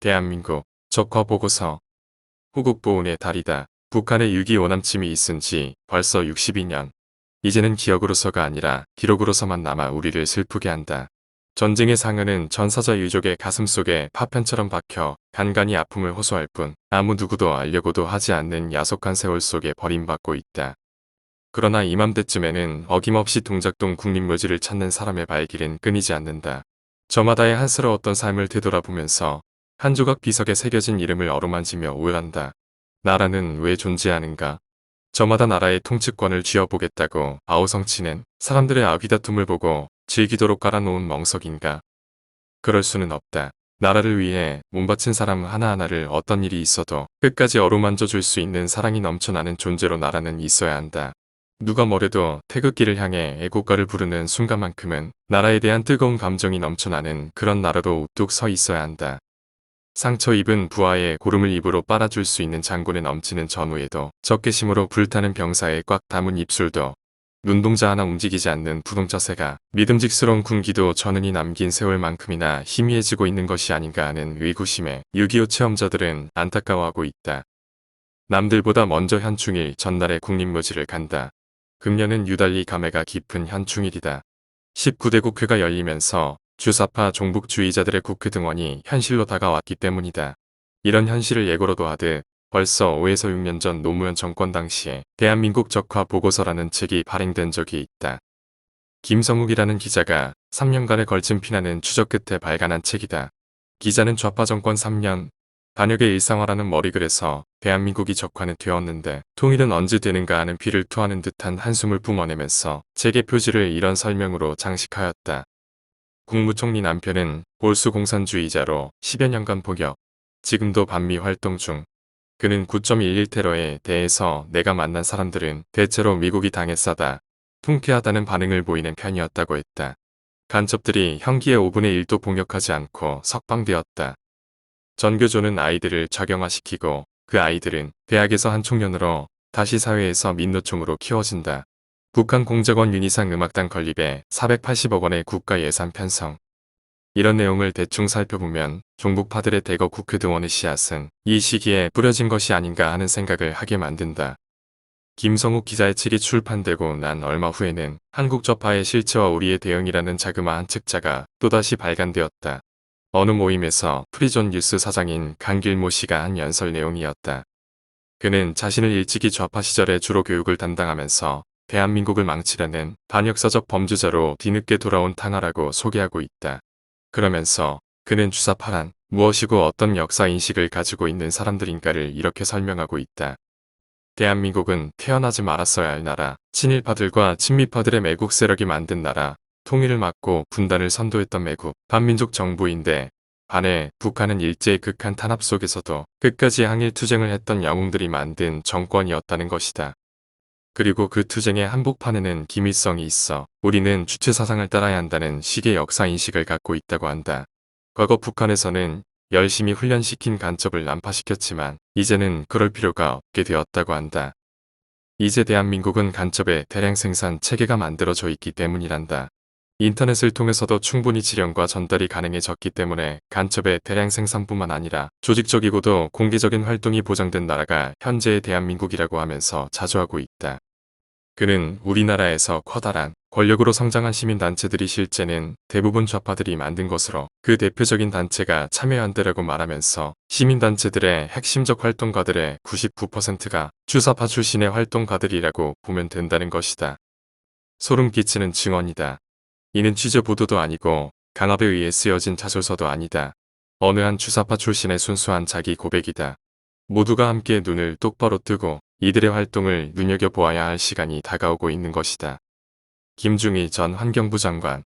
대한민국 적화보고서 후국보훈의 달이다. 북한의 6.25 오남침이 있은 지 벌써 62년. 이제는 기억으로서가 아니라 기록으로서만 남아 우리를 슬프게 한다. 전쟁의 상흔은 전사자 유족의 가슴속에 파편처럼 박혀 간간히 아픔을 호소할 뿐 아무 누구도 알려고도 하지 않는 야속한 세월 속에 버림받고 있다. 그러나 이맘때쯤에는 어김없이 동작동 국립묘지를 찾는 사람의 발길은 끊이지 않는다. 저마다의 한스러웠던 삶을 되돌아보면서 한 조각 비석에 새겨진 이름을 어루만지며 우울한다. 나라는 왜 존재하는가? 저마다 나라의 통치권을 쥐어보겠다고 아우성치는 사람들의 아귀다툼을 보고 즐기도록 깔아놓은 멍석인가? 그럴 수는 없다. 나라를 위해 몸바친 사람 하나하나를 어떤 일이 있어도 끝까지 어루만져 줄 수 있는 사랑이 넘쳐나는 존재로 나라는 있어야 한다. 누가 뭐래도 태극기를 향해 애국가를 부르는 순간만큼은 나라에 대한 뜨거운 감정이 넘쳐나는 그런 나라로 우뚝 서 있어야 한다. 상처 입은 부하의 고름을 입으로 빨아줄 수 있는 장군의 넘치는 전우에도 적개심으로 불타는 병사의 꽉 담은 입술도 눈동자 하나 움직이지 않는 부동자세가 믿음직스러운 군기도 전은이 남긴 세월만큼이나 희미해지고 있는 것이 아닌가 하는 의구심에 6.25 체험자들은 안타까워하고 있다. 남들보다 먼저 현충일 전날에 국립묘지를 간다. 금년은 유달리 감회가 깊은 현충일이다. 19대 국회가 열리면서 주사파 종북주의자들의 국회 등원이 현실로 다가왔기 때문이다. 이런 현실을 예고로도 하듯 벌써 5에서 6년 전 노무현 정권 당시에 대한민국 적화 보고서라는 책이 발행된 적이 있다. 김성욱이라는 기자가 3년간에 걸친 피나는 추적 끝에 발간한 책이다. 기자는 좌파 정권 3년 반역의 일상화라는 머리글에서 대한민국이 적화는 되었는데 통일은 언제 되는가 하는 피를 토하는 듯한 한숨을 뿜어내면서 책의 표지를 이런 설명으로 장식하였다. 국무총리 남편은 볼수 공산주의자로 10여 년간 복역. 지금도 반미 활동 중. 그는 9.11 테러에 대해서 내가 만난 사람들은 대체로 미국이 당했사다. 통쾌하다는 반응을 보이는 편이었다고 했다. 간첩들이 형기의 5분의 1도 복역하지 않고 석방되었다. 전교조는 아이들을 적영화시키고 그 아이들은 대학에서 한 청년으로 다시 사회에서 민노총으로 키워진다. 북한 공작원 윤희상 음악단 건립에 480억 원의 국가 예산 편성. 이런 내용을 대충 살펴보면 종북파들의 대거 국회 등원의 씨앗은 이 시기에 뿌려진 것이 아닌가 하는 생각을 하게 만든다. 김성욱 기자의 책이 출판되고 난 얼마 후에는 한국좌파의 실체와 우리의 대응이라는 자그마한 책자가 또다시 발간되었다. 어느 모임에서 프리존 뉴스 사장인 강길모 씨가 한 연설 내용이었다. 그는 자신을 일찍이 좌파 시절에 주로 교육을 담당하면서 대한민국을 망치려는 반역사적 범죄자로 뒤늦게 돌아온 탕하라고 소개하고 있다. 그러면서 그는 주사파란 무엇이고 어떤 역사인식을 가지고 있는 사람들인가를 이렇게 설명하고 있다. 대한민국은 태어나지 말았어야 할 나라, 친일파들과 친미파들의 매국 세력이 만든 나라, 통일을 막고 분단을 선도했던 매국, 반민족 정부인데 반해 북한은 일제의 극한 탄압 속에서도 끝까지 항일 투쟁을 했던 영웅들이 만든 정권이었다는 것이다. 그리고 그 투쟁의 한복판에는 기밀성이 있어 우리는 주체 사상을 따라야 한다는 식의 역사인식을 갖고 있다고 한다. 과거 북한에서는 열심히 훈련시킨 간첩을 난파시켰지만 이제는 그럴 필요가 없게 되었다고 한다. 이제 대한민국은 간첩의 대량 생산 체계가 만들어져 있기 때문이란다. 인터넷을 통해서도 충분히 지령과 전달이 가능해졌기 때문에 간첩의 대량 생산뿐만 아니라 조직적이고도 공개적인 활동이 보장된 나라가 현재의 대한민국이라고 하면서 자조하고 있다. 그는 우리나라에서 커다란 권력으로 성장한 시민단체들이 실제는 대부분 좌파들이 만든 것으로 그 대표적인 단체가 참여연대라고 말하면서 시민단체들의 핵심적 활동가들의 99%가 주사파 출신의 활동가들이라고 보면 된다는 것이다. 소름 끼치는 증언이다. 이는 취재 보도도 아니고 강압에 의해 쓰여진 자소서도 아니다. 어느 한 주사파 출신의 순수한 자기 고백이다. 모두가 함께 눈을 똑바로 뜨고 이들의 활동을 눈여겨보아야 할 시간이 다가오고 있는 것이다. 김중희 전 환경부 장관